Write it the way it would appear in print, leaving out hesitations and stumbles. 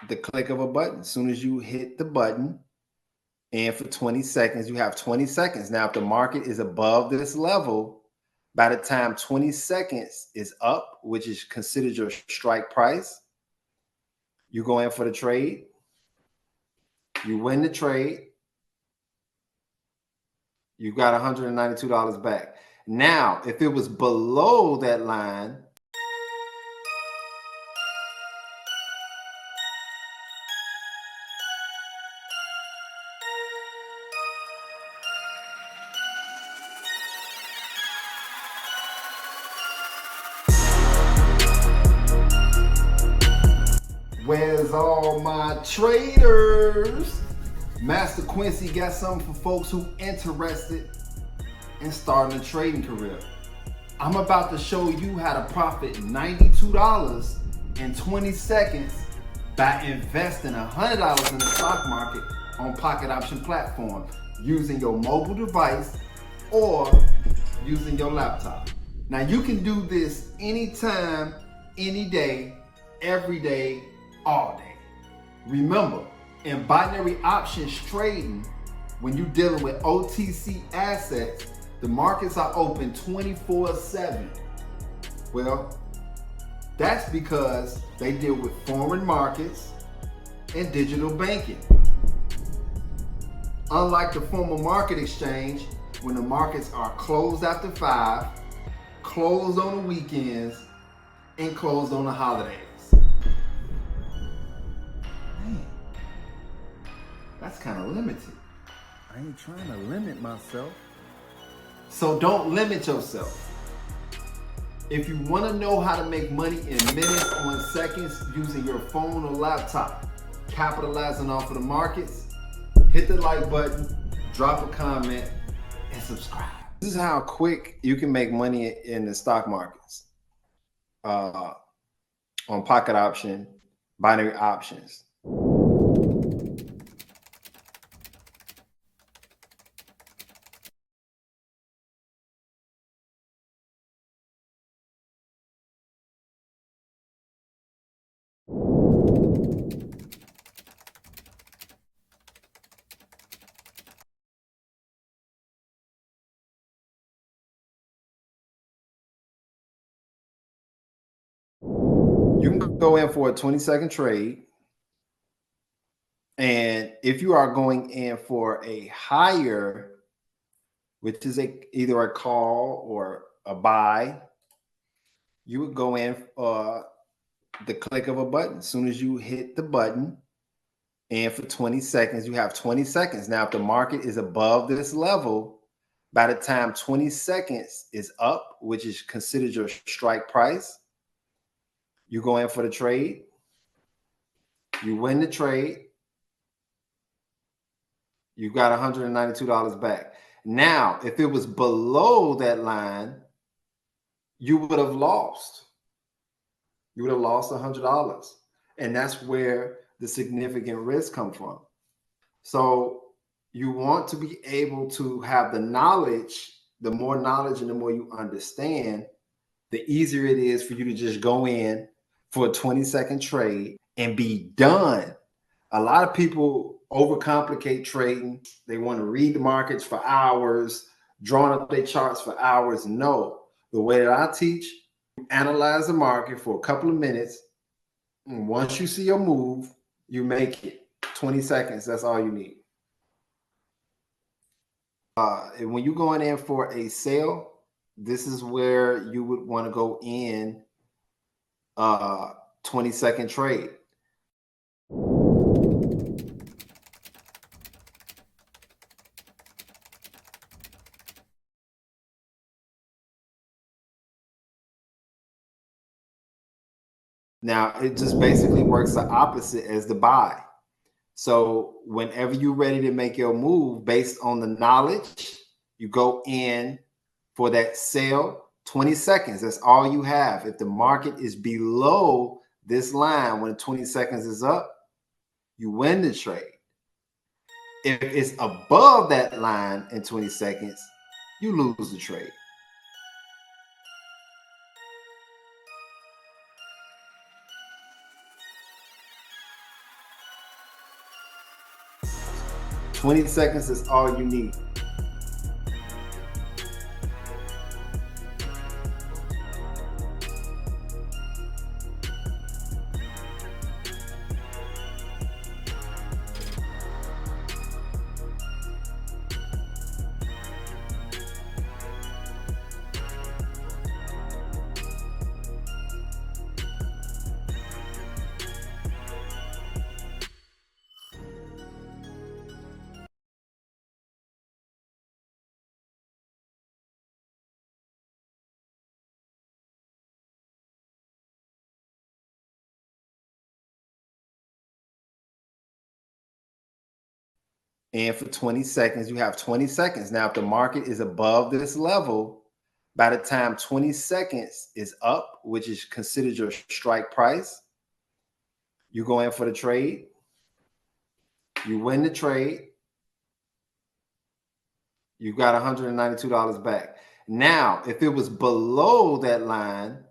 the click of a button. As soon as you hit the button, and for 20 seconds, you have 20 seconds. Now, if the market is above this level, by the time 20 seconds is up, which is considered your strike price, you go in for the trade, you win the trade, you got $192 back. Now, if it was below that line, where's all my traders? Master Quency got something for folks who interested in starting a trading career. I'm about to show you how to profit $92 in 20 seconds by investing $100 in the stock market on pocket option platform using your mobile device or using your laptop. Now you can do this anytime, any day, every day, all day. Remember, in binary options trading, when you're dealing with OTC assets, the markets are open 24/7. Well, that's because they deal with foreign markets and digital banking. Unlike the formal market exchange, when the markets are closed after 5, closed on the weekends, and closed on the holidays. Man, that's kind of limited. I ain't trying to limit myself. So don't limit yourself. If you want to know how to make money in minutes or in seconds using your phone or laptop, capitalizing off of the markets, hit the like button, drop a comment, and subscribe. This is how quick you can make money in the stock markets on pocket option, binary options. You can go in for a 20-second trade. And if you are going in for a higher, which is either a call or a buy, you would go in the click of a button. As soon as you hit the button, and for 20 seconds, you have 20 seconds. Now, if the market is above this level, by the time 20 seconds is up, which is considered your strike price, you go in for the trade, you win the trade, you got $192 back. Now, if it was below that line, you would have lost. You would have lost $100. And that's where the significant risk comes from. So you want to be able to have the knowledge. The more knowledge and the more you understand, the easier it is for you to just go in for a 20-second trade and be done. A lot of people overcomplicate trading. They want to read the markets for hours, drawing up their charts for hours. No, the way that I teach, you analyze the market for a couple of minutes. And once you see your move, you make it. 20 seconds, that's all you need. And when you're going in for a sale, this is where you would want to go in 20-second trade. Now, it just basically works the opposite as the buy. So whenever you're ready to make your move based on the knowledge, you go in for that sale, 20 seconds. That's all you have. If the market is below this line when 20 seconds is up, you win the trade. If it's above that line in 20 seconds, you lose the trade. 20 seconds is all you need. And for 20 seconds, you have 20 seconds. Now, if the market is above this level, by the time 20 seconds is up, which is considered your strike price, you go in for the trade, you win the trade, you got $192 back. Now, if it was below that line,